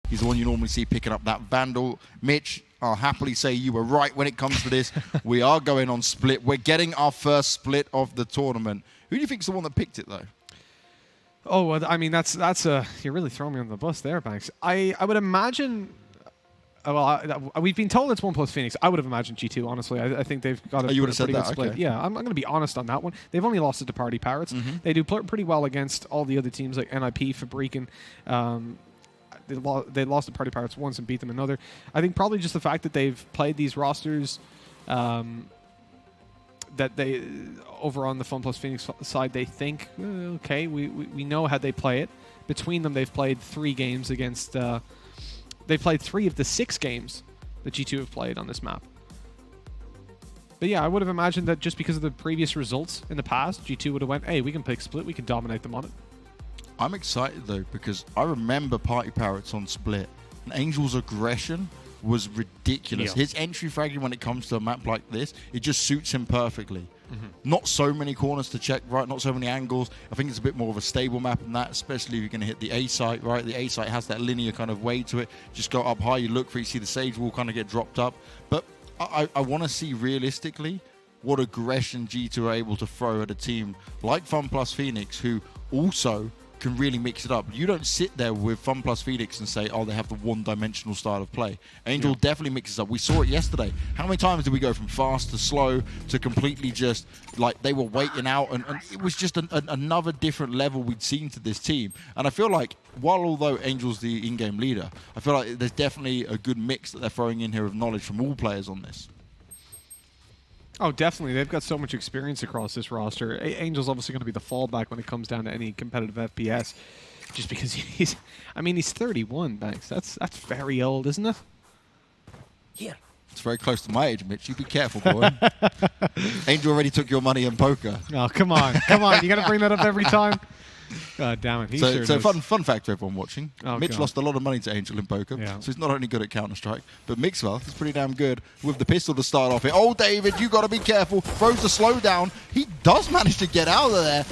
He's the one you normally see picking up that Vandal. Mitch, I'll happily say you were right when it comes to this. We are going on split. We're getting our first split of the tournament. Who do you think's the one that picked it, though? Oh, well, I mean, that's you're really throwing me on the bus there, Banks. I would imagine. We've been told it's Funplus Phoenix. I would have imagined G2, honestly. I think they've got a pretty good split. Okay. Yeah, I'm going to be honest on that one. They've only lost it to paTiTek. They do pretty well against all the other teams like NIP, Fabrican. They lost to paTiTek once and beat them another. I think probably just the fact that they've played these rosters that they over on the Funplus Phoenix side, they think, okay, we know how they play it. Between them, they've played 3 games against... They've played 3 of the 6 games that G2 have played on this map. But yeah, I would have imagined that just because of the previous results in the past, G2 would have went, hey, we can pick split, we can dominate them on it. I'm excited, though, because I remember paTiTek on split, and Angel's aggression was ridiculous. Yeah. His entry fragging when it comes to a map like this, it just suits him perfectly. Not so many corners to check, right? Not so many angles. I think it's a bit more of a stable map than that, especially if you're going to hit the A site, right? The A site has that linear kind of way to it. Just go up high, you look for it, you see the Sage Wall kind of get dropped up. But I want to see realistically what aggression G2 are able to throw at a team like Funplus Phoenix, who also can really mix it up. You don't sit there with Funplus Phoenix and say, oh, they have the one-dimensional style of play. Angel definitely mixes up. We saw it yesterday. How many times did we go from fast to slow to completely just, like, they were waiting out, and it was just another different level we'd seen to this team. And I feel like, although Angel's the in-game leader, I feel like there's definitely a good mix that they're throwing in here of knowledge from all players on this. Oh, definitely. They've got so much experience across this roster. Angel's obviously going to be the fallback when it comes down to any competitive FPS, just because he's 31, Banks. That's very old, isn't it? Yeah. It's very close to my age, Mitch. You be careful, boy. Angel already took your money in poker. Oh, come on. Come on. You got to bring that up every time? God damn it. So fun fact for everyone watching. Oh, Mitch lost a lot of money to Angel in poker, so he's not only good at Counter-Strike, but Mixwell is pretty damn good with the pistol to start off it. Oh, David, you got to be careful. Throws the slowdown. He does manage to get out of there.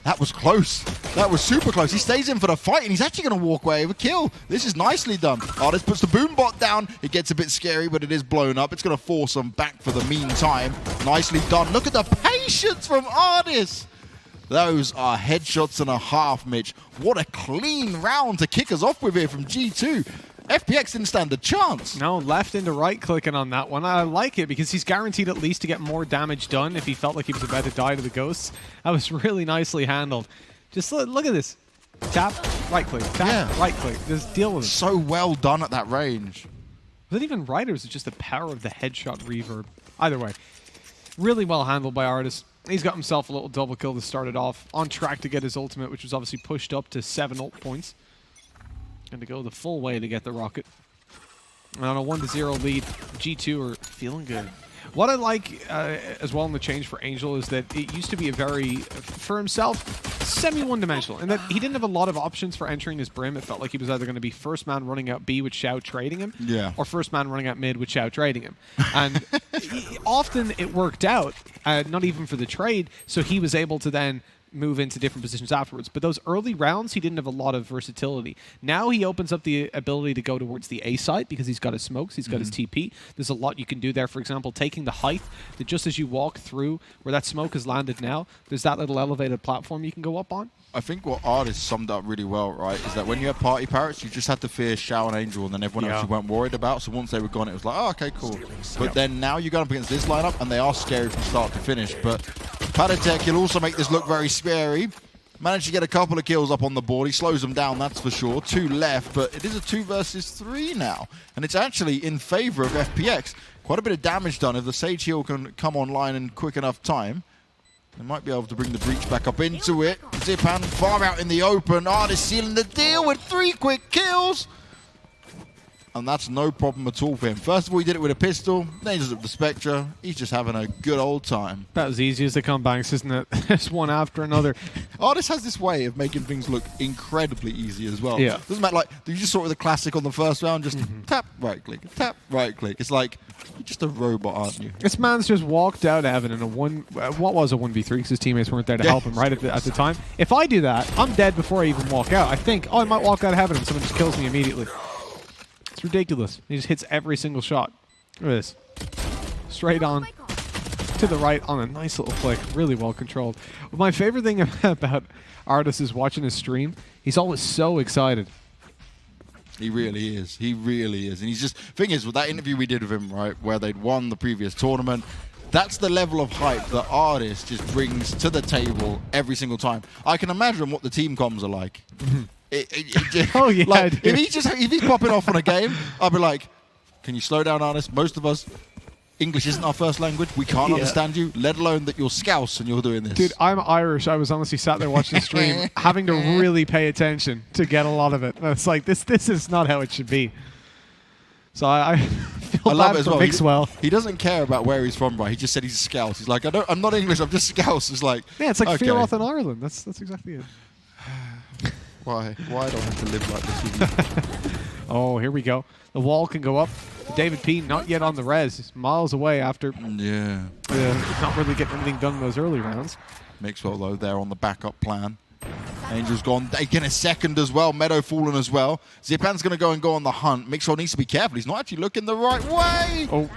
That was close. That was super close. He stays in for the fight, and he's actually going to walk away with a kill. This is nicely done. ardiis puts the boom bot down. It gets a bit scary, but it is blown up. It's going to force him back for the meantime. Nicely done. Look at the patience from ardiis. Those are headshots and a half, Mitch. What a clean round to kick us off with here from G2. FPX didn't stand a chance. No, left into right clicking on that one. I like it because he's guaranteed at least to get more damage done if he felt like he was about to die to the ghosts. That was really nicely handled. Just look at this. Tap, right click, tap, right click. Just deal with it. So well done at that range. Was it even right, or was it just the power of the headshot reverb? Either way, really well handled by ardiis. He's got himself a little double kill to start it off. On track to get his ultimate, which was obviously pushed up to 7 ult points. And to go the full way to get the rocket. And on a 1-0 lead, G2 are feeling good. What I like as well in the change for Angel is that it used to be a very, for himself, semi-one-dimensional. And that he didn't have a lot of options for entering his brim. It felt like he was either going to be first man running out B with Shao trading him, or first man running out mid with Shao trading him. And often it worked out, not even for the trade, so he was able to then move into different positions afterwards. But those early rounds, he didn't have a lot of versatility. Now he opens up the ability to go towards the A site because he's got his smokes, he's got his TP. There's a lot you can do there. For example, taking the height, that just as you walk through where that smoke has landed now, there's that little elevated platform you can go up on. I think what ardiis summed up really well, right, is that when you have paTiTek, you just had to fear Shao and Angel, and then everyone else you weren't worried about. So once they were gone, it was like, oh, okay, cool. But then now you go up against this lineup, and they are scary from start to finish. But paTiTek, he'll also make this look very scary. Managed to get a couple of kills up on the board. He slows them down, that's for sure. 2 left, but it is a 2 versus 3 now. And it's actually in favor of FPX. Quite a bit of damage done. If the Sage Heal can come online in quick enough time, they might be able to bring the breach back up into it. Zyppan far out in the open. ardiis sealing the deal with 3 quick kills. and that's no problem at all for him. First of all, he did it with a pistol, then he does it with the Spectre. He's just having a good old time. That was easy as they come banks, isn't it? It's one after another. Ardiis has this way of making things look incredibly easy as well. Yeah. Doesn't matter, like, you just saw it with the classic on the first round, just tap, right click, tap, right click. It's like, you're just a robot, aren't you? This man's just walked out Evan in a what was a 1v3 because his teammates weren't there to help him right at the time. If I do that, I'm dead before I even walk out. I think, oh, I might walk out of heaven and someone just kills me immediately. It's ridiculous. He just hits every single shot. Look at this. Straight on to the right on a nice little flick. Really well controlled. But my favorite thing about Ardiis is watching his stream. He's always so excited. He really is. He really is. And he's just, thing is, with that interview we did with him, right, where they'd won the previous tournament, that's the level of hype that Ardiis just brings to the table every single time. I can imagine what the team comms are like. Oh yeah, like, if he's popping off on a game, I'll be like, can you slow down, Ardiis? Most of us, English isn't our first language. We can't understand you, let alone that you're Scouse and you're doing this. Dude, I'm Irish. I was honestly sat there watching the stream, having to really pay attention to get a lot of it. It's like, this is not how it should be. So I feel love bad it as for well. Mixwell. He doesn't care about where he's from, right? He just said he's a Scouse. He's like, I'm not English, I'm just Scouse. It's like, yeah, it's like okay. Fearoth in Ireland. That's exactly it. Why do I have to live like this with you? Oh, here we go. The wall can go up. Davidp not yet on the res. He's miles away after not really getting anything done in those early rounds. Mixwell, though, there on the backup plan. Angel's gone. They get a second as well. Meddo fallen as well. Zyppan's going to go on the hunt. Mixwell needs to be careful. He's not actually looking the right way. Oh.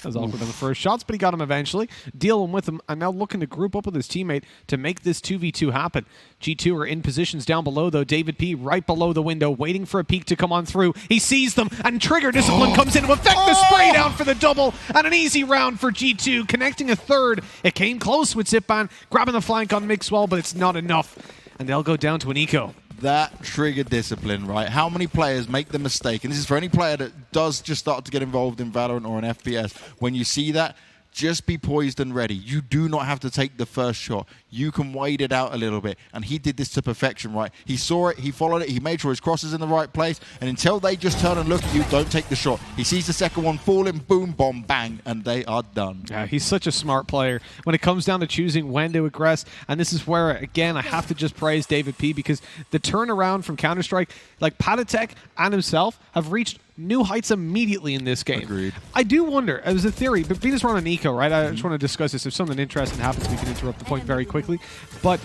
That was awkward on the first shots, but he got him eventually. Dealing with him, and now looking to group up with his teammate to make this 2v2 happen. G2 are in positions down below, though. Davidp right below the window, waiting for a peek to come on through. He sees them, and Trigger Discipline comes in to effect the spray down for the double, and an easy round for G2, connecting a third. It came close with Zyppan, grabbing the flank on Mixwell, but it's not enough. And they'll go down to an eco. That Trigger Discipline, right? How many players make the mistake? And this is for any player that does just start to get involved in Valorant or an FPS. When you see that, just be poised and ready. You do not have to take the first shot. You can wait it out a little bit. And he did this to perfection, right? He saw it, he followed it, he made sure his cross is in the right place. And until they just turn and look at you, don't take the shot. He sees the second one falling, boom, bomb, bang, and they are done. Yeah, he's such a smart player when it comes down to choosing when to aggress. And this is where, again, I have to just praise Davidp because the turnaround from Counter-Strike, like paTiTek and himself have reached new heights immediately in this game. Agreed. I do wonder, as a theory, but Venus run an eco, right? I just want to discuss this. If something interesting happens, we can interrupt the point very quickly. But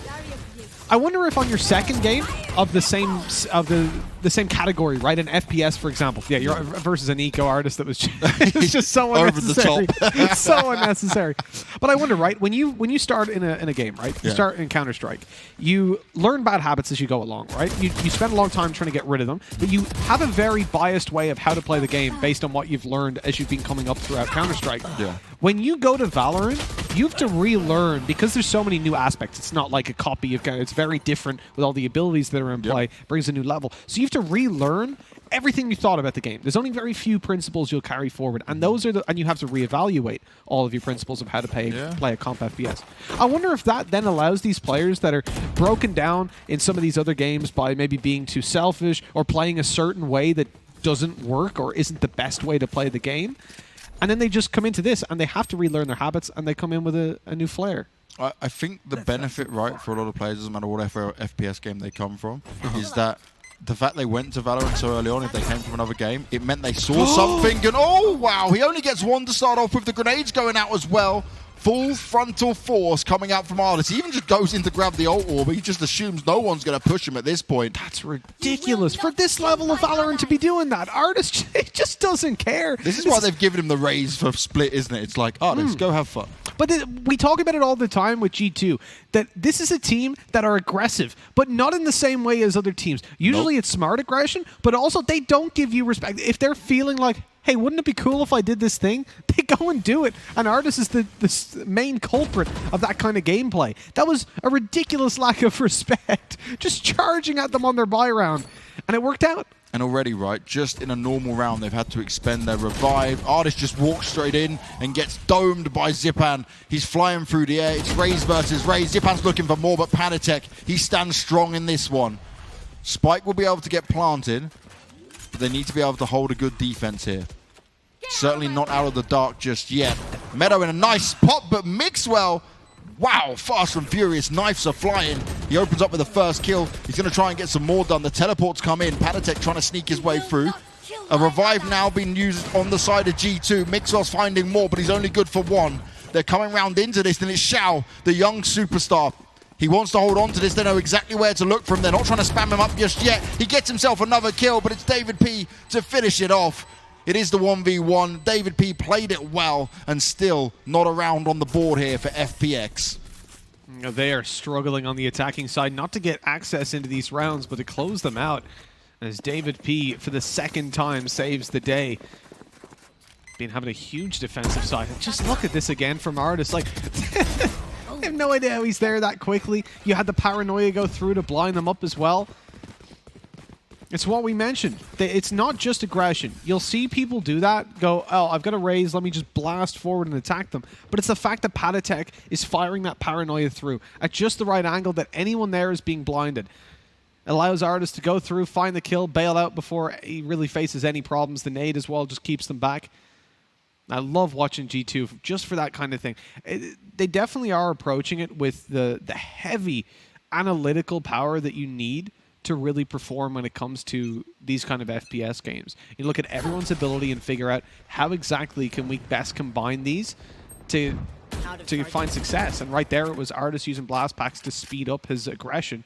I wonder if on your second game of the same category, right? An FPS, for example. Yeah, you're versus an eco artist that was just so unnecessary. Over the top. So unnecessary. But I wonder, right? When you start in a game, right? You start in Counter-Strike. You learn bad habits as you go along, right? You spend a long time trying to get rid of them, but you have a very biased way of how to play the game based on what you've learned as you've been coming up throughout Counter-Strike. Yeah. When you go to Valorant, you have to relearn because there's so many new aspects. It's not like a copy of it's very different with all the abilities that are in play. Brings a new level. So you have to relearn everything you thought about the game. There's only very few principles you'll carry forward, and those are and you have to reevaluate all of your principles of how to play a comp FPS. I wonder if that then allows these players that are broken down in some of these other games by maybe being too selfish or playing a certain way that doesn't work or isn't the best way to play the game. And then they just come into this and they have to relearn their habits and they come in with a new flair. I think the benefit, right, for a lot of players, doesn't matter what FPS game they come from, is that the fact they went to Valorant so early on, if they came from another game, it meant they saw something and, oh, wow, he only gets one to start off with the grenades going out as well. Full frontal force coming out from Ardiis. He even just goes in to grab the ult orb. He just assumes no one's going to push him at this point. That's ridiculous for this level of Valorant to be doing that. Ardiis just doesn't care. This is why they've given him the Raze for split, isn't it? It's like, Ardiis, go have fun. But we talk about it all the time with G2, that this is a team that are aggressive, but not in the same way as other teams. Usually it's smart aggression, but also they don't give you respect. If they're feeling like, hey, wouldn't it be cool if I did this thing? They go and do it. And Ardiis is the main culprit of that kind of gameplay. That was a ridiculous lack of respect. Just charging at them on their buy round. And it worked out. And already, right, just in a normal round, they've had to expend their revive. Ardiis just walks straight in and gets domed by Zyppan. He's flying through the air. It's Raze versus Raze. Zyppan's looking for more, but paTiTek, he stands strong in this one. Spike will be able to get planted. But they need to be able to hold a good defense here. Certainly not out of the dark just yet. Meddo in a nice spot, but Mixwell, wow, fast and furious. Knives are flying. He opens up with the first kill. He's going to try and get some more done. The teleports come in. paTiTek trying to sneak his way through. A revive now being used on the side of G2. Mixwell's finding more, but he's only good for one. They're coming round into this, and it's Shao, the young superstar. He wants to hold on to this. They know exactly where to look from. They're not trying to spam him up just yet. He gets himself another kill, but it's Davidp to finish it off. It is the 1v1. Davidp played it well and still not around on the board here for FPX. They are struggling on the attacking side, not to get access into these rounds, but to close them out. As Davidp, for the second time, saves the day. Been having a huge defensive side. And just look at this again from ardiis. Like, I have no idea how he's there that quickly. You had the paranoia go through to blind them up as well. It's what we mentioned. It's not just aggression. You'll see people do that, go, oh, I've got a Raze, let me just blast forward and attack them. But it's the fact that paTiTek is firing that paranoia through at just the right angle that anyone there is being blinded. Allows ardiis to go through, find the kill, bail out before he really faces any problems. The nade as well just keeps them back. I love watching G2 just for that kind of thing. They definitely are approaching it with the heavy analytical power that you need to really perform when it comes to these kind of FPS games. You look at everyone's ability and figure out how exactly can we best combine these to find success. And right there it was ardiis using blast packs to speed up his aggression.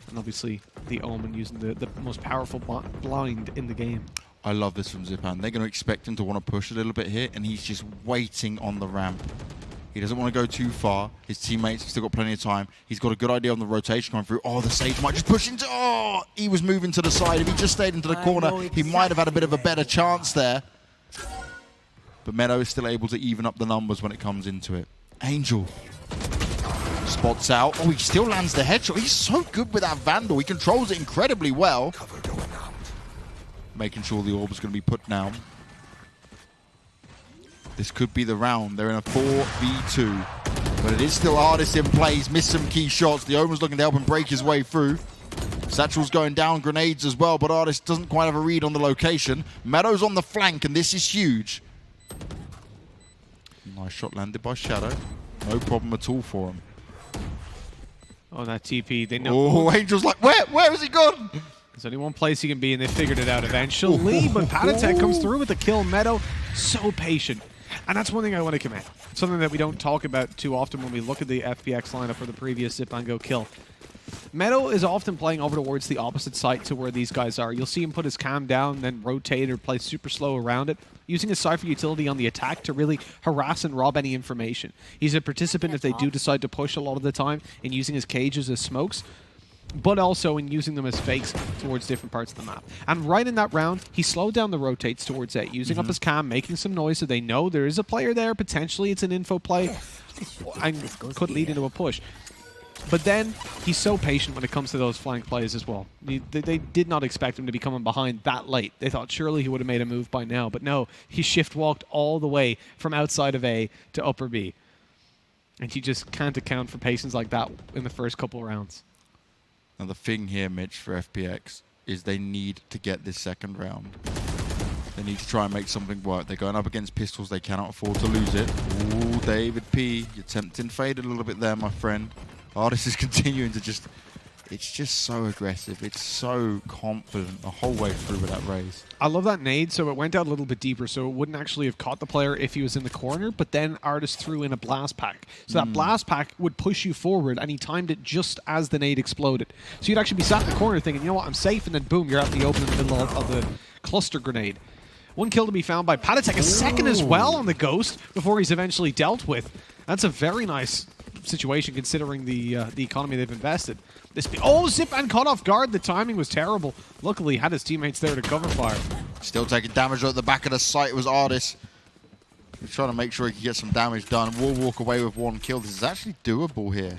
And obviously the Omen using the most powerful blind in the game. I love this from Zyppan. They're going to expect him to want to push a little bit here, and he's just waiting on the ramp. He doesn't want to go too far. His teammates have still got plenty of time. He's got a good idea on the rotation coming through. Oh, the Sage might just push into... Oh, he was moving to the side. If he just stayed into the corner, he might have had a bit of a better chance there. But Meddo is still able to even up the numbers when it comes into it. Angel spots out. Oh, he still lands the headshot. He's so good with that Vandal. He controls it incredibly well. Making sure the orb is going to be put down. This could be the round. They're in a 4v2. But it is still ardiis in play. He's missed some key shots. The Omen's looking to help him break his way through. Satchel's going down, grenades as well, but ardiis doesn't quite have a read on the location. Meddo's on the flank, and this is huge. Nice shot landed by Shadow. No problem at all for him. Oh, that TP. They know. Oh, Angel's like, where? Where has he gone? There's only one place he can be, and they figured it out eventually. But paTiTek comes through with the kill. Meddo, so patient. And that's one thing I want to commend. Something that we don't talk about too often when we look at the FPX lineup for the previous Zyppan go kill. Meddo is often playing over towards the opposite side to where these guys are. You'll see him put his cam down, then rotate or play super slow around it, using his Cypher utility on the attack to really harass and rob any information. He's a participant if they do decide to push a lot of the time in using his cages as smokes, but also in using them as fakes towards different parts of the map. And right in that round, he slowed down the rotates towards A, using up his cam, making some noise so they know there is a player there. Potentially it's an info play and could lead into a push. But then, he's so patient when it comes to those flank plays as well. They did not expect him to be coming behind that late. They thought surely he would have made a move by now. But no, he shift-walked all the way from outside of A to upper B. And you just can't account for patience like that in the first couple rounds. Now the thing here, Mitch, for FPX, is they need to get this second round. They need to try and make something work. They're going up against pistols. They cannot afford to lose it. Ooh, Davidp, you're tempting fate a little bit there, my friend. ardiis is continuing to just... It's just so aggressive. It's so confident the whole way through with that Raze. I love that nade, so it went out a little bit deeper, so it wouldn't actually have caught the player if he was in the corner, but then ardiis threw in a blast pack. So that blast pack would push you forward, and he timed it just as the nade exploded. So you'd actually be sat in the corner thinking, you know what, I'm safe, and then boom, you're out in the open in the middle of the cluster grenade. One kill to be found by paTiTek, a second as well on the Ghost before he's eventually dealt with. That's a very nice situation considering the economy they've invested. Zyppan caught off guard. The timing was terrible. Luckily, he had his teammates there to cover fire. Still taking damage at the back of the site. It was ardiis. He's trying to make sure he can get some damage done. We'll walk away with one kill. This is actually doable here.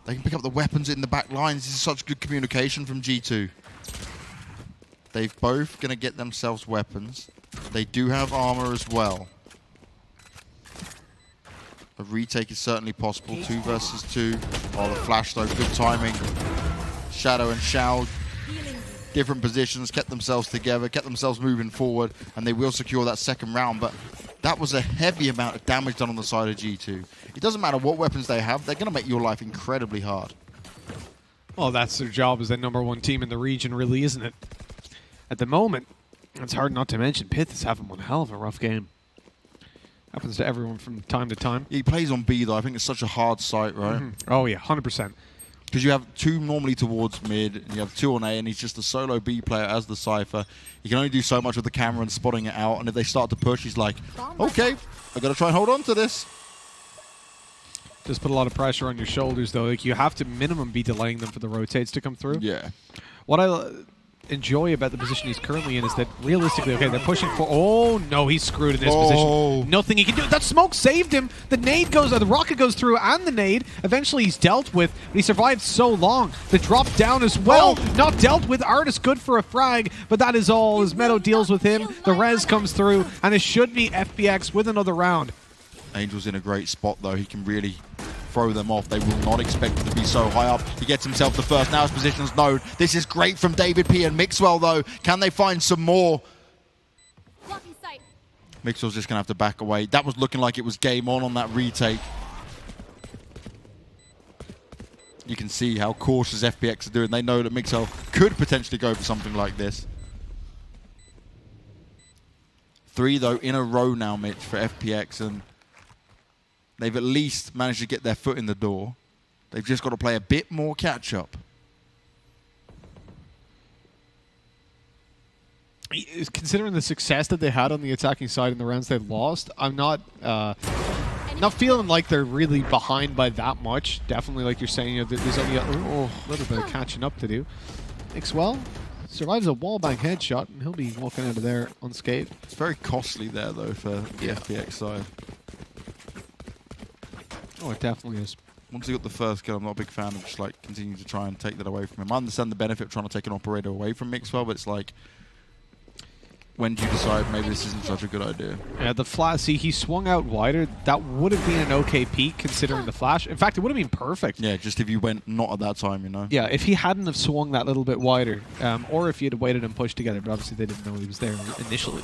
They can pick up the weapons in the back lines. This is such good communication from G2. They've both going to get themselves weapons. They do have armor as well. A retake is certainly possible. 2 versus 2. Oh, the flash though. Good timing. Shadow and Shao different positions, kept themselves together, kept themselves moving forward, and they will secure that second round. But that was a heavy amount of damage done on the side of G2. It doesn't matter what weapons they have, they're going to make your life incredibly hard. Well, that's their job as the #1 team in the region, really, isn't it? At the moment, it's hard not to mention pyth is having one hell of a rough game. Happens to everyone from time to time. He plays on B, though. I think it's such a hard site, right? Oh, yeah, 100%. Because you have 2 normally towards mid, and you have 2 on A, and he's just a solo B player as the Cypher. He can only do so much with the camera and spotting it out, and if they start to push, he's like, okay, I got to try and hold on to this. Does put a lot of pressure on your shoulders, though. Like, you have to minimum be delaying them for the rotates to come through. Yeah. What I enjoy about the position he's currently in is that realistically, okay, they're pushing for. Oh no, he's screwed in this position. Nothing he can do. That smoke saved him. The nade goes, the rocket goes through, and the nade. Eventually, he's dealt with. But he survived so long. The drop down as well, not dealt with. ardiis good for a frag, but that is all as Meddo deals with him. The res comes through, and it should be FPX with another round. Angel's in a great spot, though. He can really throw them off. They will not expect him to be so high up. He gets himself the first. Now his position's known. This is great from Davidp and Mixwell, though. Can they find some more? Mixwell's just going to have to back away. That was looking like it was game on that retake. You can see how cautious FPX are doing. They know that Mixwell could potentially go for something like this. 3, though, in a row now, Mitch, for FPX, and they've at least managed to get their foot in the door. They've just got to play a bit more catch-up. Considering the success that they had on the attacking side in the rounds they lost, I'm not feeling like they're really behind by that much. Definitely, like you're saying, you know, there's only a little bit of catching up to do. Mixwell survives a wallbang headshot, and he'll be walking out of there unscathed. It's very costly there, though, for the FPX side. Oh, it definitely is. Once he got the first kill, I'm not a big fan of just like continuing to try and take that away from him. I understand the benefit of trying to take an operator away from Mixwell, but it's like, when do you decide maybe this isn't such a good idea? Yeah, the flash, see, he swung out wider. That would have been an okay peak considering the flash. In fact, it would have been perfect. Yeah, just if you went not at that time, you know? Yeah, if he hadn't have swung that little bit wider, or if he had waited and pushed together, but obviously they didn't know he was there initially.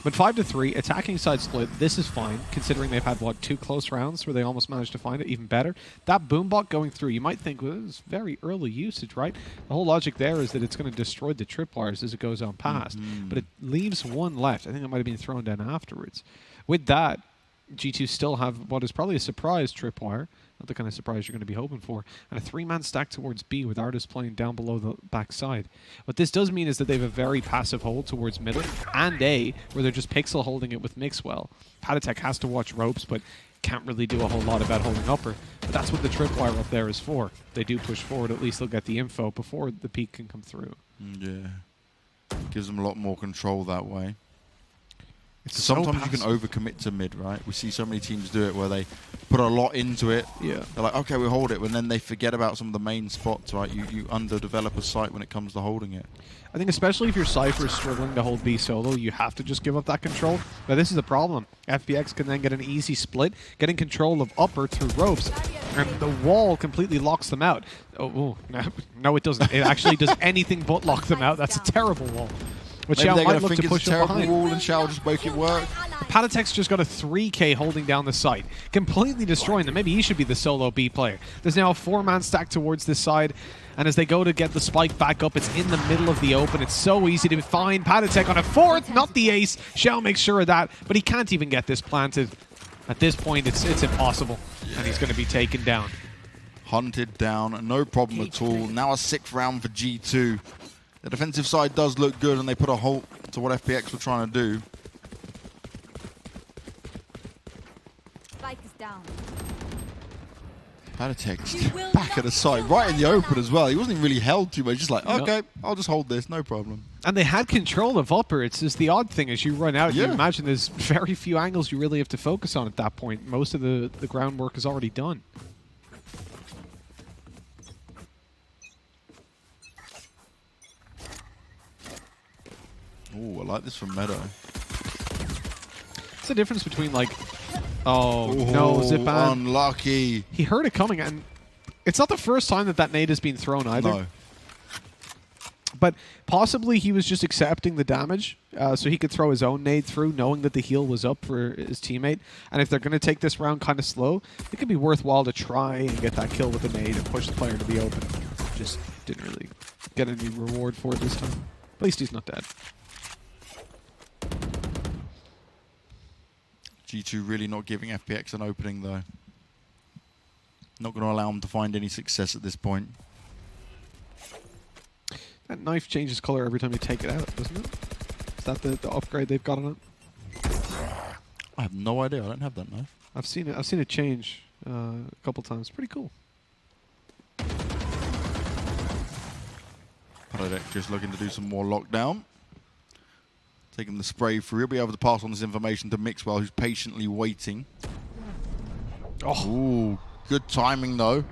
But 5-3, attacking side split, this is fine, considering they've had, what, 2 close rounds where they almost managed to find it, even better. That boombot going through, you might think, well, this is very early usage, right? The whole logic there is that it's going to destroy the tripwires as it goes on past. But it leaves 1 left. I think it might have been thrown down afterwards. With that, G2 still have what is probably a surprise tripwire. Not the kind of surprise you're going to be hoping for. And a 3-man stack towards B with ardiis playing down below the backside. What this does mean is that they have a very passive hold towards middle and A, where they're just pixel holding it with Mixwell. paTiTek has to watch ropes, but can't really do a whole lot about holding upper. But that's what the tripwire up there is for. If they do push forward, at least they'll get the info before the peak can come through. Yeah. Gives them a lot more control that way. It's Sometimes so you can overcommit to mid, right? We see so many teams do it where they put a lot into it. Yeah. They're like, okay, we'll hold it, and then they forget about some of the main spots, right? You underdevelop a site when it comes to holding it. I think especially if your Cypher is struggling to hold B solo, you have to just give up that control. But this is the problem. FPX can then get an easy split, getting control of upper through ropes, and the wall completely locks them out. Oh, no, it doesn't. It actually does anything but lock them out. That's a terrible wall. But Maybe Shao they're might going to look think to it's a push up terrible behind. wall and Shao just make it work. paTiTek's just got a 3K holding down the site, completely destroying them. Maybe he should be the solo B player. There's now a 4-man stack towards this side, and as they go to get the spike back up, it's in the middle of the open. It's so easy to find paTiTek on a 4th, not the ace. Shao makes sure of that, but he can't even get this planted. At this point, it's impossible, and he's going to be taken down. Hunted down, no problem at all. Now a 6th round for G2. The defensive side does look good, and they put a halt to what FPX were trying to do. Spike is down. paTiTek back at the side, right in the open as well. He wasn't even really held too much. Just like, okay, I'll just hold this, no problem. And they had control of upper. It's just the odd thing as you run out, you Yeah. imagine there's very few angles you really have to focus on at that point. Most of the groundwork is already done. Oh, I like this from Meddo. It's the difference between like, oh no, Zyppan. Unlucky. He heard it coming, and it's not the first time that nade has been thrown either. No. But possibly he was just accepting the damage so he could throw his own nade through, knowing that the heal was up for his teammate. And if they're going to take this round kind of slow, it could be worthwhile to try and get that kill with the nade and push the player to be open. Just didn't really get any reward for it this time. At least he's not dead. G2 really not giving FPX an opening, though. Not going to allow them to find any success at this point. That knife changes color every time you take it out, doesn't it? Is that the upgrade they've got on it? I have no idea. I don't have that knife. I've seen it change a couple times. Pretty cool. paTiTek just looking to do some more lockdown. Taking the spray through. He'll be able to pass on this information to Mixwell, who's patiently waiting. Oh, Ooh, good timing though.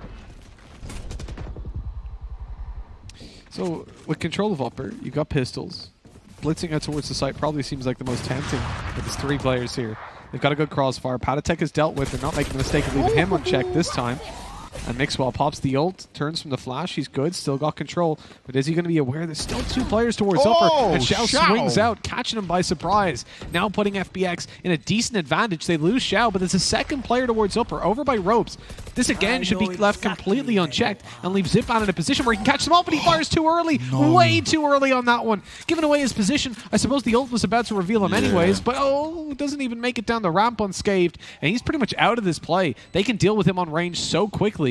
so with control of upper, you've got pistols. Blitzing out towards the site probably seems like the most tempting with his 3 players here. They've got a good crossfire. paTiTek has dealt with. They're not making the mistake of leaving him unchecked this time. And Mixwell pops the ult, turns from the flash. He's good, still got control. But is he going to be aware there's still 2 players towards upper? And Shao swings out, catching him by surprise. Now putting FPX in a decent advantage. They lose Shao, but there's a second player towards upper, over by ropes. This again should be left completely unchecked and leave Zyppan in a position where he can catch them all, but he fires too early. No. Way too early on that one. Giving away his position. I suppose the ult was about to reveal him anyways, but doesn't even make it down the ramp unscathed. And he's pretty much out of this play. They can deal with him on range so quickly.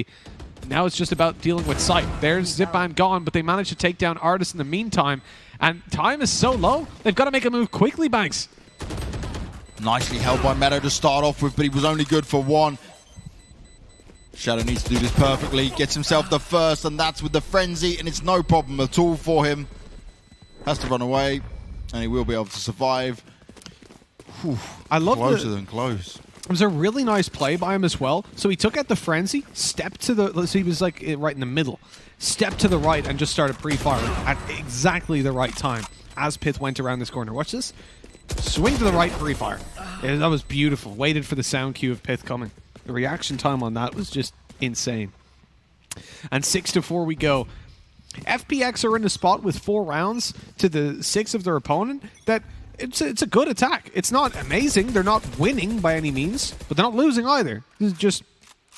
Now it's just about dealing with sight. There's Zyppan gone, but they managed to take down ardiis in the meantime. And time is so low, they've got to make a move quickly, Banks. Nicely held by Meddo to start off with, but he was only good for 1. Shadow needs to do this perfectly. Gets himself the first, and that's with the frenzy, and it's no problem at all for him. Has to run away, and he will be able to survive. Whew, I love closer than close. It was a really nice play by him as well. So he took out the frenzy, stepped to the... So he was like right in the middle. Stepped to the right and just started pre-firing at exactly the right time as pyth went around this corner. Watch this. Swing to the right, pre-fire. Yeah, that was beautiful. Waited for the sound cue of pyth coming. The reaction time on that was just insane. And 6-4 we go. FPX are in a spot with 4 rounds to the 6 of their opponent that... It's a good attack. It's not amazing. They're not winning by any means, but they're not losing either. This is just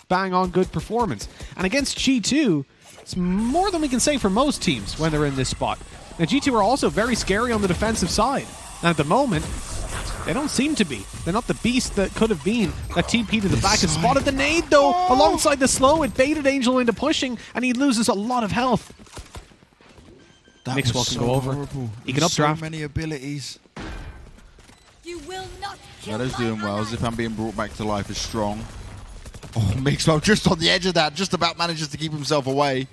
bang on good performance. And against G2, it's more than we can say for most teams when they're in this spot. Now G2 are also very scary on the defensive side. And at the moment, they don't seem to be. They're not the beast that could have been. That TP to the back has spotted the nade though. Alongside the slow, it baited Angel into pushing, and he loses a lot of health. Mixwell can go over. Horrible. He can updraft. So many abilities. You will not kill Meddo's my doing well. ally. Zyppan being brought back to life is strong. Oh, Mixwell just on the edge of that, just about manages to keep himself away.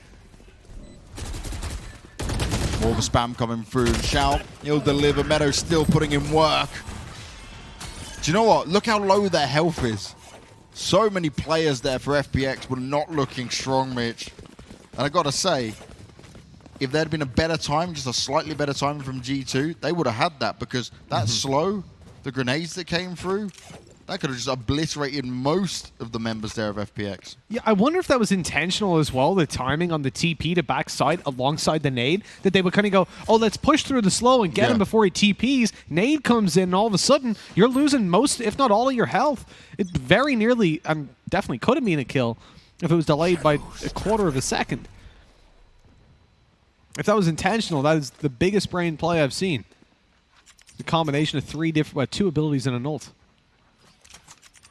More of a spam coming through. Shao, he'll deliver. Meddo still putting in work. Do you know what? Look how low their health is. So many players there for FPX were not looking strong, Mitch. And I gotta say, if there had been a better time, just a slightly better time from G2, they would have had that, because that slow, the grenades that came through, that could have just obliterated most of the members there of FPX. Yeah, I wonder if that was intentional as well, the timing on the TP to backside alongside the nade, that they would kind of go, oh, let's push through the slow and get him before he TPs. Nade comes in, and all of a sudden, you're losing most, if not all of your health. It very nearly, definitely could have been a kill if it was delayed by a quarter of a second. If that was intentional, that is the biggest brain play I've seen. The combination of 2 abilities and an ult.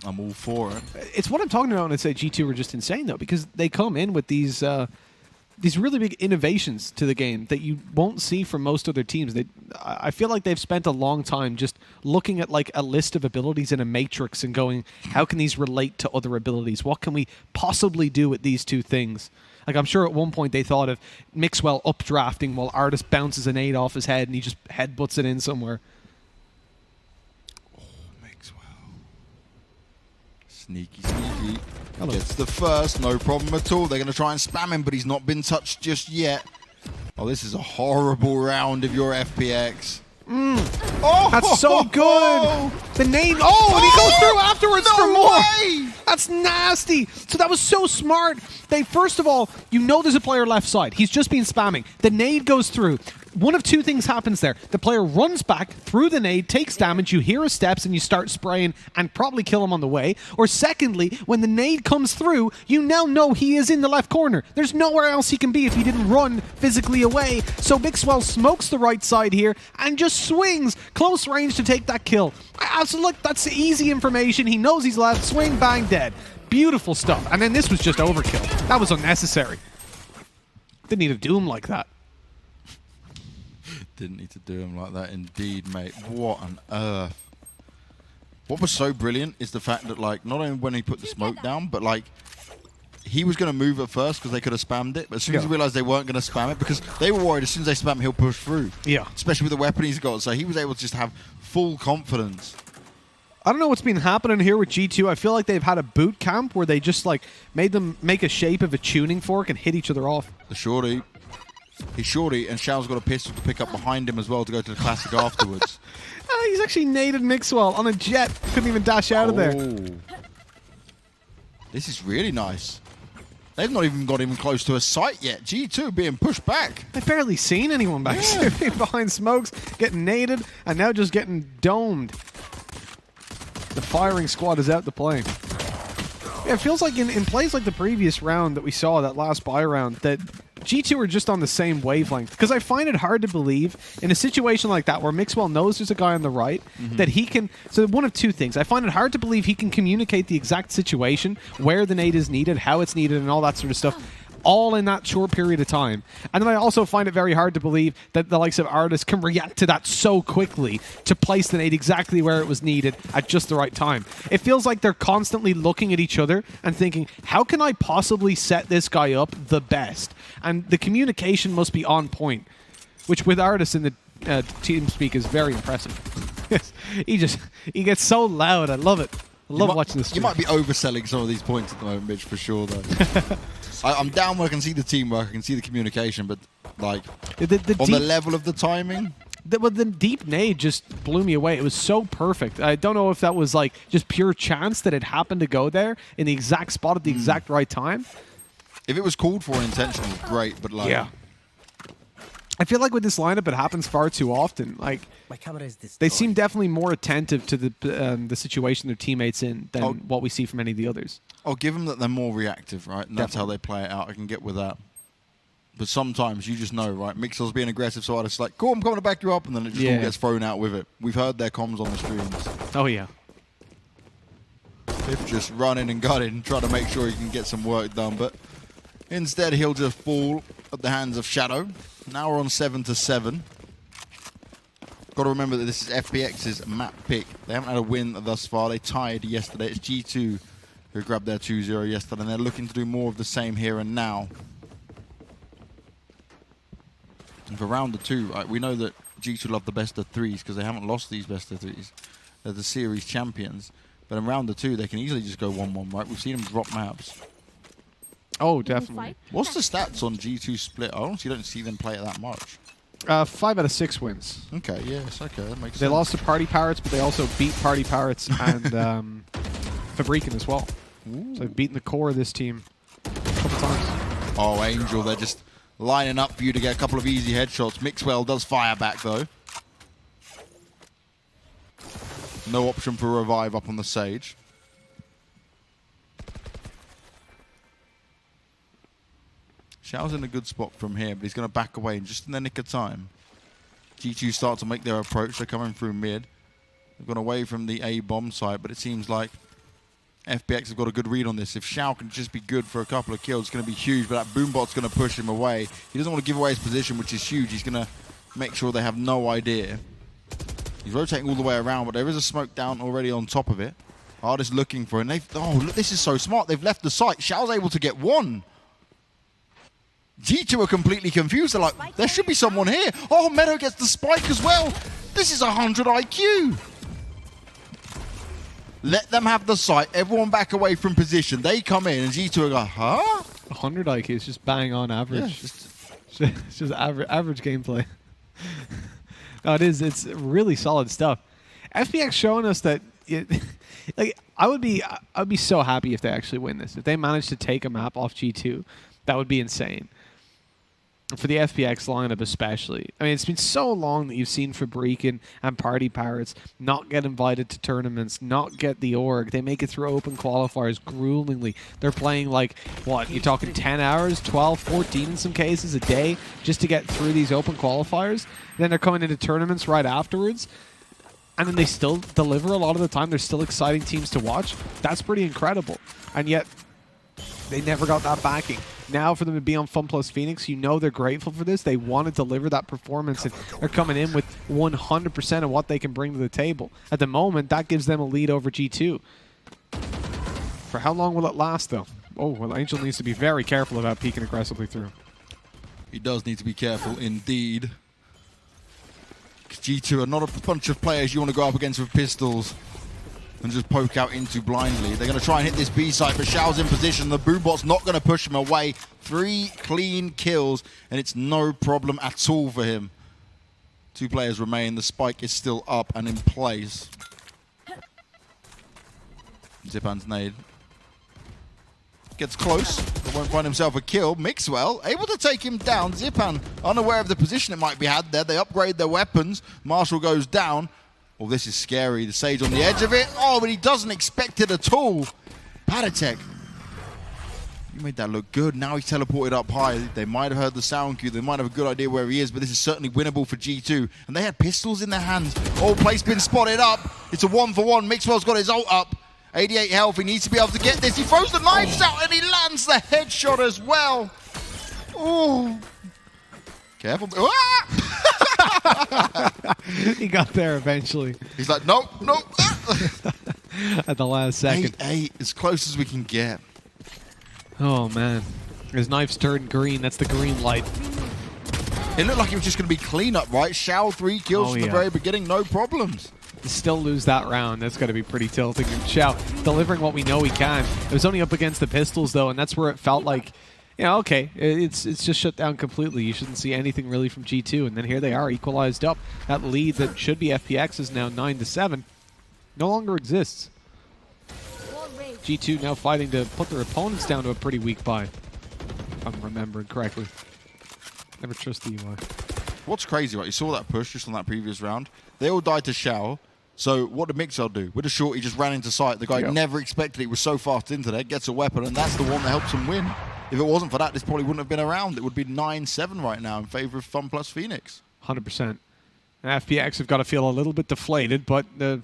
I'm all for it. It's what I'm talking about when I say G2 were just insane, though, because they come in with these really big innovations to the game that you won't see from most other teams. I feel like they've spent a long time just looking at like a list of abilities in a matrix and going, how can these relate to other abilities? What can we possibly do with these 2 things? Like, I'm sure at one point they thought of Mixwell updrafting while ardiis bounces an 8 off his head and he just headbutts it in somewhere. Oh, Mixwell. Sneaky, sneaky. Hello. Gets the first, no problem at all. They're going to try and spam him, but he's not been touched just yet. Oh, this is a horrible round if you're FPX. Oh, That's so good! The nade... Oh, and he goes through afterwards for more! Way. That's nasty. So that was so smart. They, first of all, you know there's a player left side. He's just been spamming. The nade goes through. One of two things happens there. The player runs back through the nade, takes damage, you hear his steps, and you start spraying and probably kill him on the way. Or secondly, when the nade comes through, you now know he is in the left corner. There's nowhere else he can be if he didn't run physically away. So Mixwell smokes the right side here and just swings close range to take that kill. So look, that's easy information. He knows he's left. Swing, bang, dead. Beautiful stuff. And then this was just overkill. That was unnecessary. Didn't need to do him like that. Didn't need to do him like that indeed, mate. What on earth? What was so brilliant is the fact that, like, not only when he put the smoke down, but, like, he was going to move at first because they could have spammed it, but as soon as he realized they weren't going to spam it, because they were worried as soon as they spam, he'll push through. Yeah. Especially with the weapon he's got, so he was able to just have full confidence. I don't know what's been happening here with G2. I feel like they've had a boot camp where they just, like, made them make a shape of a tuning fork and hit each other off. The shorty. He's shorty, and Shao's got a pistol to pick up behind him as well to go to the classic afterwards. He's actually naded Mixwell on a Jett. Couldn't even dash out of there. This is really nice. They've not even got even close to a site yet. G2 being pushed back. I've barely seen anyone back there behind smokes, getting naded, and now just getting domed. The firing squad is out to play. Yeah, it feels like in plays like the previous round that we saw, that last buy round, that G2 are just on the same wavelength. Because I find it hard to believe in a situation like that where Mixwell knows there's a guy on the right that he can... So one of two things. I find it hard to believe he can communicate the exact situation, where the nade is needed, how it's needed, and all that sort of stuff, all in that short period of time. And then I also find it very hard to believe that the likes of ardiis can react to that so quickly to place the nade exactly where it was needed at just the right time. It feels like they're constantly looking at each other and thinking, how can I possibly set this guy up the best? And the communication must be on point, which with ardiis in the team speak is very impressive. he gets so loud. I love it. I love watching this. You might be overselling some of these points at the moment, Mitch, for sure, though. I'm down where I can see the teamwork, I can see the communication, but, like, on the level of the timing... The deep nade just blew me away. It was so perfect. I don't know if that was, like, just pure chance that it happened to go there in the exact spot at the exact right time. If it was called for and intentional, great, but, like... Yeah. I feel like with this lineup, it happens far too often. Like, my camera is destroyed. They seem definitely more attentive to the situation their teammates in than what we see from any of the others. I'll give them that they're more reactive, right? And that's how they play it out. I can get with that. But sometimes you just know, right? Mixwell's being aggressive, so I just like, cool, I'm coming to back you up, and then it just all gets thrown out with it. We've heard their comms on the streams. Oh, yeah. If just running and gunning, trying to make sure he can get some work done, but instead he'll just fall at the hands of Shadow. Now we're on 7-7. Got to remember that this is FPX's map pick. They haven't had a win thus far. They tied yesterday. It's G2 who grabbed their 2-0 yesterday, and they're looking to do more of the same here and now. And for round of 2, right, we know that G2 love the best of 3s because they haven't lost these best of 3s. They're the series champions. But in round of 2, they can easily just go 1-1, right? We've seen them drop maps. Oh, definitely. What's the stats on G2 split? I honestly don't see them play it that much. 5 out of 6 wins. Okay, yes, okay, that makes sense. They lost to Party Pirates, but they also beat Party Pirates and Fabrican as well. Ooh. So they've beaten the core of this team a couple times. Oh, Angel, they're just lining up for you to get a couple of easy headshots. Mixwell does fire back, though. No option for revive up on the Sage. Shao's in a good spot from here, but he's going to back away in just in the nick of time. G2 start to make their approach. They're coming through mid. They've gone away from the A bomb site, but it seems like FPX have got a good read on this. If Shao can just be good for a couple of kills, it's going to be huge, but that boombot's going to push him away. He doesn't want to give away his position, which is huge. He's going to make sure they have no idea. He's rotating all the way around, but there is a smoke down already on top of it. ardiis looking for it. And oh, look, this is so smart. They've left the site. Shao's able to get one. G2 are completely confused. They're like, there should be someone here. Oh, Meddo gets the spike as well. This is 100 IQ. Let them have the site. Everyone back away from position. They come in and G2 are going, huh? 100 IQ is just bang on average. Yeah, it's just average gameplay. No, it is. It's really solid stuff. FPX showing us that Like, I'd be so happy if they actually win this. If they manage to take a map off G2, that would be insane. For the FPX lineup especially. I mean, it's been so long that you've seen Fabrican and Party Pirates not get invited to tournaments, not get the org. They make it through open qualifiers gruelingly. They're playing like, what, you're talking 10 hours, 12, 14 in some cases a day just to get through these open qualifiers. Then they're coming into tournaments right afterwards. And then they still deliver a lot of the time. They're still exciting teams to watch. That's pretty incredible. And yet, they never got that backing. Now for them to be on Funplus Phoenix, you know they're grateful for this. They want to deliver that performance, and they're coming in with 100% of what they can bring to the table. At the moment, that gives them a lead over G2. For how long will it last, though? Oh, well, Angel needs to be very careful about peeking aggressively through. He does need to be careful indeed. G2 are not a bunch of players you want to go up against with pistols and just poke out into blindly. They're going to try and hit this B site, but Shao's in position. The Boombot's not going to push him away. 3 clean kills, and it's no problem at all for him. 2 players remain. The spike is still up and in place. Zyppan's nade. Gets close, but won't find himself a kill. Mixwell able to take him down. Zyppan unaware of the position it might be had there. They upgrade their weapons. Marshall goes down. Oh, this is scary. The Sage on the edge of it. Oh, but he doesn't expect it at all. paTiTek, you made that look good. Now he's teleported up high. They might have heard the sound cue. They might have a good idea where he is, but this is certainly winnable for G2. And they had pistols in their hands. Oh, place been spotted up. It's a 1-for-1. Mixwell's got his ult up. 88 health. He needs to be able to get this. He throws the knives out and he lands the headshot as well. Oh. Careful. Ah! He got there eventually. He's like, nope, nope. At the last second. 8-8, as close as we can get. Oh, man. His knife's turned green. That's the green light. It looked like it was just going to be cleanup, right? Shao 3 kills from the very beginning, no problems. To still lose that round, that's got to be pretty tilting. And Shao delivering what we know he can. It was only up against the pistols, though, and that's where it felt like, you know, okay, it's just shut down completely. You shouldn't see anything really from G2, and then here they are, equalized up. That lead that should be FPX is now 9-7. No longer exists. G2 now fighting to put their opponents down to a pretty weak buy, if I'm remembering correctly. Never trust the UI. What's crazy, right? You saw that push just on that previous round. They all died to Shao. So what did Mixwell do? With a short, he just ran into sight. The guy never expected it. He was so fast into there, gets a weapon, and that's the one that helps him win. If it wasn't for that, this probably wouldn't have been around. It would be 9-7 right now in favor of Funplus Phoenix. 100%. And FPX have got to feel a little bit deflated, but the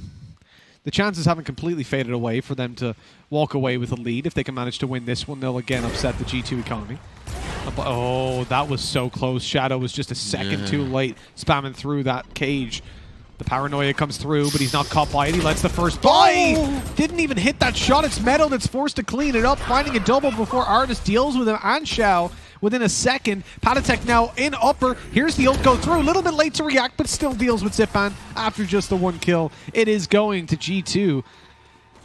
chances haven't completely faded away for them to walk away with a lead. If they can manage to win this one, they'll again upset the G2 economy. Oh, that was so close. Shadow was just a second too late, spamming through that cage. The paranoia comes through, but he's not caught by it. He lets the first buy. Didn't even hit that shot. It's Meddo that's forced to clean it up, finding a double before ardiis deals with him and Shao within a second. paTiTek now in upper. Here's the ult go through. A little bit late to react, but still deals with Zyppan after just the 1 kill. It is going to G2.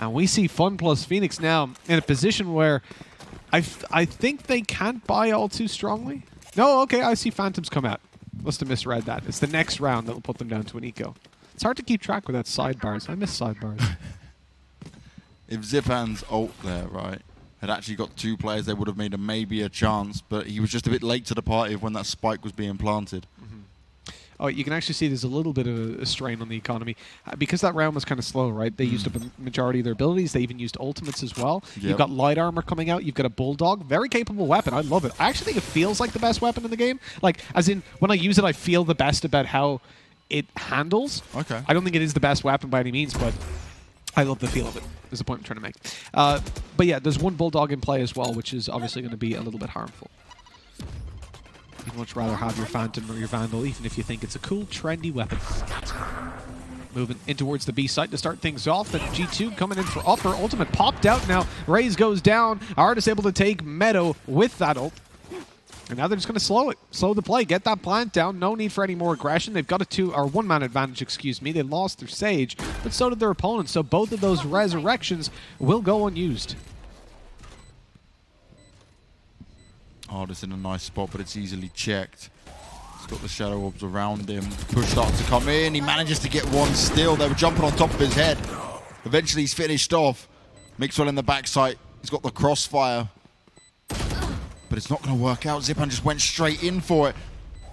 And we see Funplus Phoenix now in a position where I think they can't buy all too strongly. No, okay, I see Phantoms come out. Must have misread that. It's the next round that will put them down to an eco. It's hard to keep track without sidebars. I miss sidebars. If Zyppan's ult there, right, had actually got 2 players, they would have made maybe a chance, but he was just a bit late to the party when that spike was being planted. Oh, you can actually see there's a little bit of a strain on the economy. Because that round was kind of slow, right? They used up a majority of their abilities. They even used ultimates as well. You've got light armor coming out. You've got a Bulldog. Very capable weapon. I love it. I actually think it feels like the best weapon in the game. Like, as in, when I use it, I feel the best about how it handles. Okay. I don't think it is the best weapon by any means, but I love the feel of it. Is the point I'm trying to make. But yeah, there's 1 Bulldog in play as well, which is obviously going to be a little bit harmful. You'd much rather have your Phantom or your Vandal, even if you think it's a cool, trendy weapon. Moving in towards the B site to start things off. Then G2 coming in for upper. Ultimate popped out now. Raze goes down. ardiis able to take Meddo with that ult. And now they're just going to slow it. Slow the play. Get that plant down. No need for any more aggression. They've got a 1-man advantage, excuse me. They lost their Sage, but so did their opponents. So both of those resurrections will go unused. ardiis in a nice spot, but it's easily checked. He's got the shadow orbs around him. Push starts to come in. He manages to get one still. They were jumping on top of his head. Eventually he's finished off. Mixwell in the backside. He's got the crossfire. But it's not going to work out. Zyppan just went straight in for it.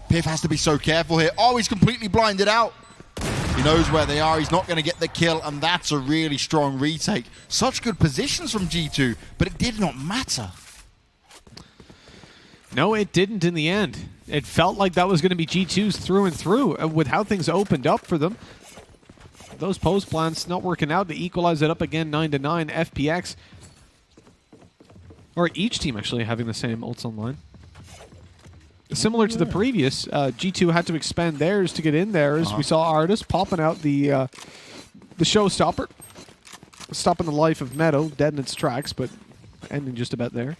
pyth has to be so careful here. Oh, he's completely blinded out. He knows where they are. He's not going to get the kill, and that's a really strong retake. Such good positions from G2, but it did not matter. No, it didn't in the end. It felt like that was going to be G2's through and through with how things opened up for them. Those post plans not working out to equalize it up again 9-9. FPX, or each team actually having the same ults online. Similar to the previous, G2 had to expend theirs to get in there as we saw ardiis popping out the showstopper. Stopping the life of Meddo, dead in its tracks, but ending just about there.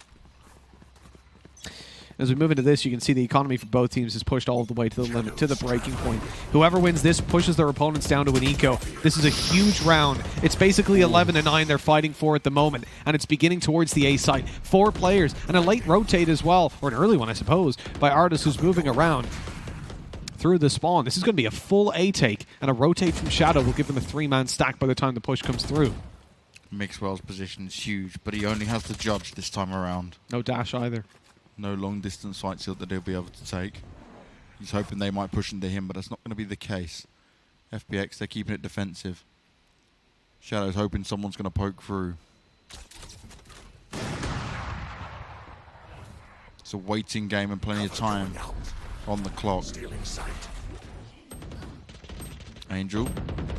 As we move into this, you can see the economy for both teams is pushed all the way to the limit, to the breaking point. Whoever wins this pushes their opponents down to an eco. This is a huge round. It's basically 11-9 they're fighting for at the moment, and it's beginning towards the A site. 4 players, and a late rotate as well, or an early one, I suppose, by ardiis who's moving around through the spawn. This is going to be a full A take, and a rotate from Shadow will give them a 3-man stack by the time the push comes through. Mixwell's position is huge, but he only has to judge this time around. No dash either. No long distance fight seal that he'll be able to take. He's hoping they might push into him, but that's not going to be the case. FPX, they're keeping it defensive. Shadow's hoping someone's going to poke through. It's a waiting game and plenty of time on the clock. Angel,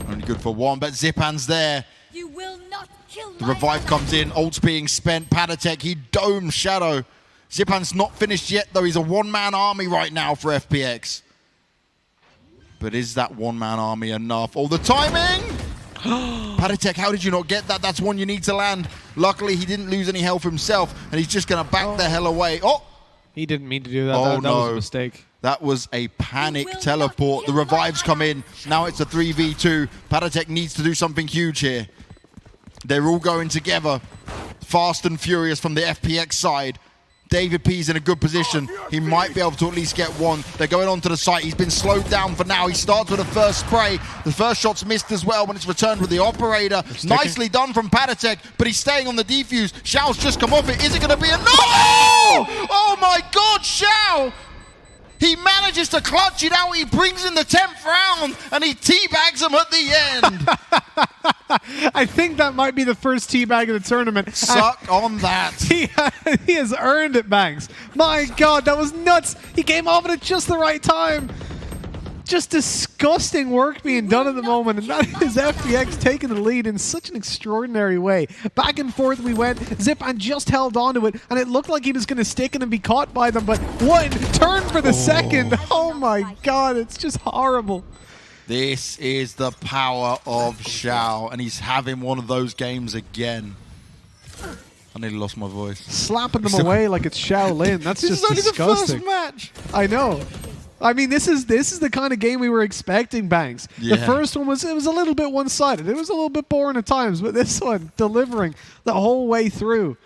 only good for one, but Zyppan's there. You will not kill The revive comes in, ult's being spent. paTiTek, he domes Shadow. Zyppan's not finished yet, though. He's a one-man army right now for FPX. But is that one-man army enough? Oh, the timing! paTiTek, how did you not get that? That's one you need to land. Luckily, he didn't lose any health himself, and he's just going to back the hell away. Oh! He didn't mean to do that. Oh, that no. was a mistake. That was a panic teleport. The revives come in. Now it's a 3v2. paTiTek needs to do something huge here. They're all going together. Fast and furious from the FPX side. Davidp's in a good position. He might be able to at least get one. They're going onto the site. He's been slowed down for now. He starts with the first spray. The first shot's missed as well when it's returned with the operator. Nicely done from paTiTek, but he's staying on the defuse. Shao's just come off it. Is it going to be a no? Oh my God, Shao! He manages to clutch it out. He brings in the 10th round, and he teabags him at the end. I think that might be the first teabag of the tournament. Suck on that. He has earned it, Banks. My God, that was nuts. He came off it at just the right time. Just disgusting work being done at the moment, and that is FPX taking the lead in such an extraordinary way. Back and forth we went. Zyppan just held on to it, and it looked like he was going to stick it and be caught by them, but one turn for the second. Oh my God, it's just horrible. This is the power of Shao, and he's having one of those games again. I nearly lost my voice. Slapping them away like it's Shaolin. That's just disgusting. This is only the first match. I know. I mean, this is the kind of game we were expecting, Banks. Yeah. The first one was a little bit one-sided. It was a little bit boring at times, but this one delivering the whole way through.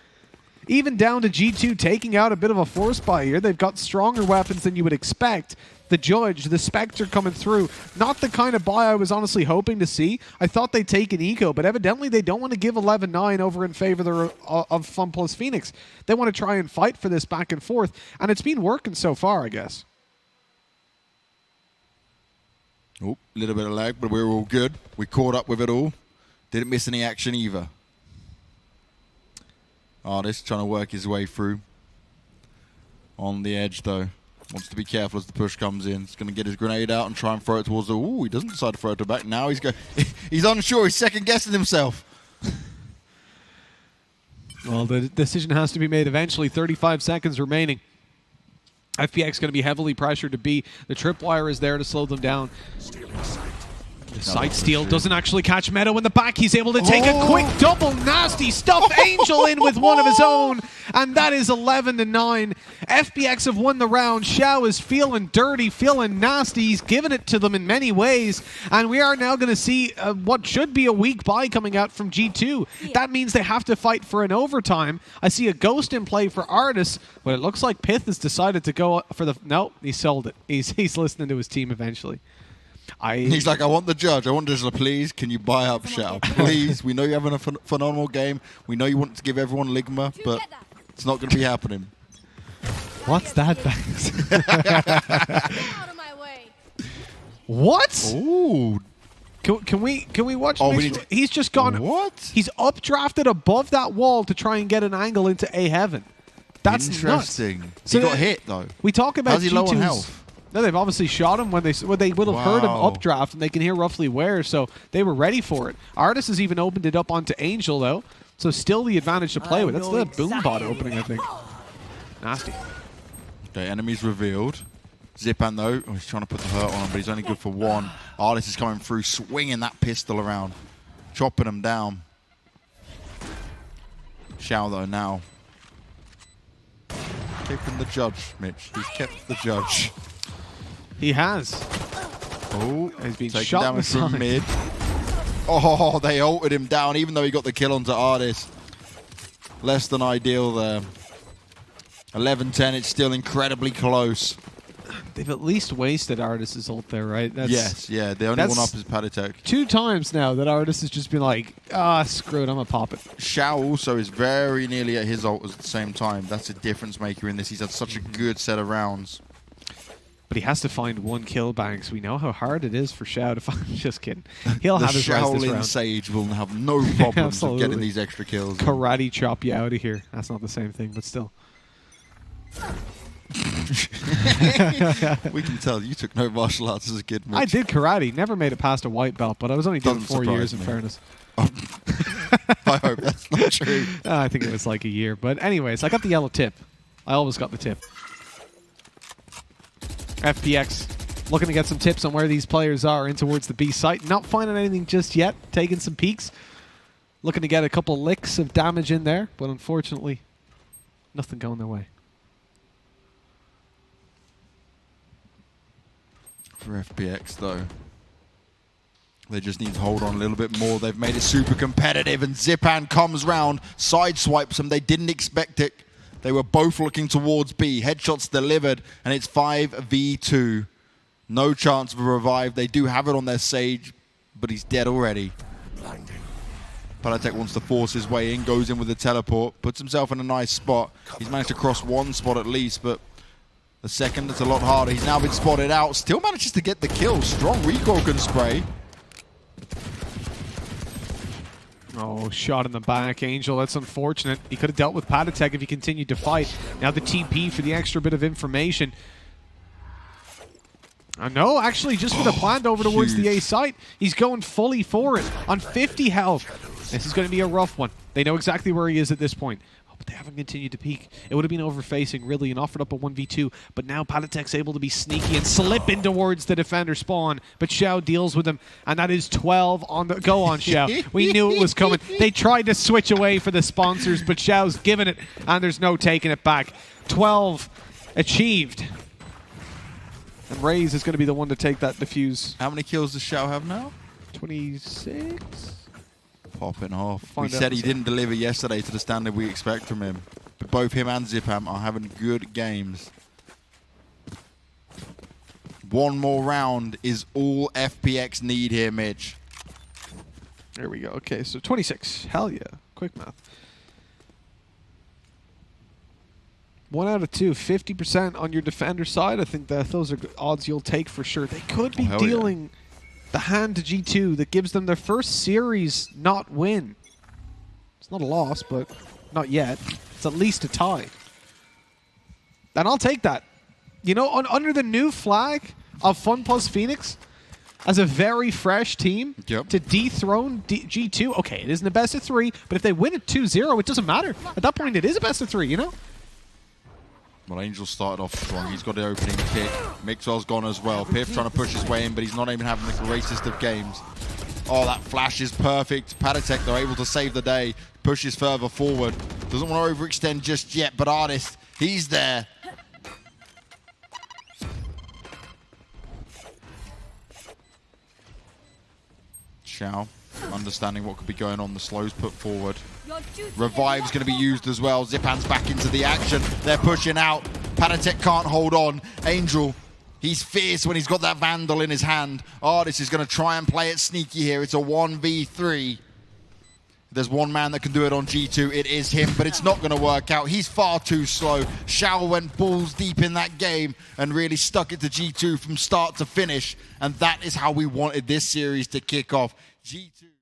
Even down to G2 taking out a bit of a force buy here. They've got stronger weapons than you would expect. The Judge, the Spectre coming through. Not the kind of buy I was honestly hoping to see. I thought they'd take an eco, but evidently they don't want to give 11-9 over in favor of Funplus Phoenix. They want to try and fight for this back and forth, and it's been working so far, I guess. Oh, a little bit of lag, but we were all good. We caught up with it all. Didn't miss any action either. ardiis trying to work his way through. On the edge, though. Wants to be careful as the push comes in. He's going to get his grenade out and try and throw it towards the... Ooh, he doesn't decide to throw it to the back. Now he's unsure. He's second-guessing himself. Well, the decision has to be made eventually. 35 seconds remaining. FPX going to be heavily pressured to B. The tripwire is there to slow them down. The side steal doesn't actually catch Meddo in the back. He's able to take a quick double nasty stuff. Angel in with one of his own. And that is 11-9. FPX have won the round. Shao is feeling dirty, feeling nasty. He's given it to them in many ways. And we are now going to see what should be a weak buy coming out from G2. That means they have to fight for an overtime. I see a ghost in play for ardiis, but it looks like pyth has decided to go for the... No, he sold it. He's listening to his team eventually. He's like, I want the judge. I want Digital. Please, can you buy up Shao? Please. We know you're having a phenomenal game. We know you want to give everyone Ligma, but it's not going to be happening. What's that, Banks? Out of my way. What? Ooh. Can we watch? Oh, we need to- He's just gone. What? He's updrafted above that wall to try and get an angle into A heaven. That's interesting. Nuts. So he got hit though. We talk about How's he low on G2's health? No, they've obviously shot him when they would have heard him Wow. updraft, and they can hear roughly where, so they were ready for it. ardiis has even opened it up onto Angel though, so still the advantage to play with. That's the boom bot opening, I think. Nasty. Okay, enemies revealed. Zyppan though, oh, he's trying to put the hurt on him, but he's only good for one. ardiis is coming through, swinging that pistol around, chopping him down. Shao though now. Keeping the judge, Mitch. He's kept the judge. He has. Oh, He's been taking shot in damage the from side. mid. Oh, they ulted him down, even though he got the kill onto ardiis. Less than ideal there. 11-10, it's still incredibly close. They've at least wasted ardiis' ult there, right? Yes, yeah, the only that's- one up is paTiTek. 2 times now that ardiis has just been like, screw it, I'm gonna pop it. Shao also is very nearly at his ult at the same time. That's a difference maker in this. He's had such a good set of rounds. But he has to find 1 kill, Banks. We know how hard it is for Shao to find. Just kidding. He'll The have his rest this Shaolin round. Sage will have no problems of Absolutely. getting these extra kills. Karate chop you out of here. That's not the same thing, but still. We can tell you took no martial arts as a kid, Mitch. I did karate. Never made it past a white belt, but I was only doing Doesn't 4 years in surprise me. fairness. I hope that's not true. I think it was like a year. But anyways, I got the yellow tip. I always got the tip. FPX looking to get some tips on where these players are in towards the B site. Not finding anything just yet. Taking some peeks. Looking to get a couple licks of damage in there, but unfortunately, nothing going their way. For FPX, though, they just need to hold on a little bit more. They've made it super competitive, and Zyppan comes round, sideswipes them. They didn't expect it. They were both looking towards B. Headshots delivered, and it's 5v2. No chance of a revive. They do have it on their Sage, but he's dead already. paTiTek wants to force his way in, goes in with the teleport, puts himself in a nice spot. He's managed to cross 1 spot at least, but the second, it's a lot harder. He's now been spotted out. Still manages to get the kill. Strong recoil can spray. Oh, shot in the back, Angel. That's unfortunate. He could have dealt with paTiTek if he continued to fight. Now the TP for the extra bit of information. No, actually, just for the plant over towards the A site. He's going fully for it on 50 health. This is going to be a rough one. They know exactly where he is at this point. But they haven't continued to peek. It would have been overfacing, really, and offered up a 1v2. But now paTiTek's able to be sneaky and slip in towards the defender spawn. But Shao deals with him, and that is 12 on the... Go on, Shao. We knew it was coming. They tried to switch away for the sponsors, but Shao's given it, and there's no taking it back. 12 achieved. And Raze is going to be the one to take that defuse. How many kills does Shao have now? 26? Popping off. Find We out said he in a didn't deliver yesterday to the standard we expect from him. But both him and Zyppan are having good games. One more round is all FPX need here, Mitch. There we go. Okay, so 26. Hell yeah. Quick math. 1 out of 2. 50% on your defender side. I think that those are good odds you'll take for sure. They could be hell yeah. dealing the hand to G2 that gives them their first series not win. It's not a loss, but not yet. It's at least a tie. And I'll take that. You know, under the new flag of Funplus Phoenix, as a very fresh team, Yep. to dethrone G2, okay, it isn't a best of 3, but if they win it 2-0, it doesn't matter. At that point, it is a best of 3, you know? Well, Angel started off strong. He's got the opening kick. Mixwell's gone as well. pyth trying to push his way in, but he's not even having the greatest of games. Oh, that flash is perfect. paTiTek, they're able to save the day. Pushes further forward. Doesn't want to overextend just yet, but ardiis, he's there. Shao, understanding what could be going on. The slow's put forward. Revive's going to be used as well. Zyppan's back into the action. They're pushing out. paTiTek can't hold on. Angel, He's fierce when he's got that Vandal in his hand. Ardiis is going to try and play it sneaky here. It's a 1v3. There's one man that can do it on G2. It is him, but it's not going to work out. He's far too slow. Shao went balls deep in that game and really stuck it to G2 from start to finish. And that is how we wanted this series to kick off. G2.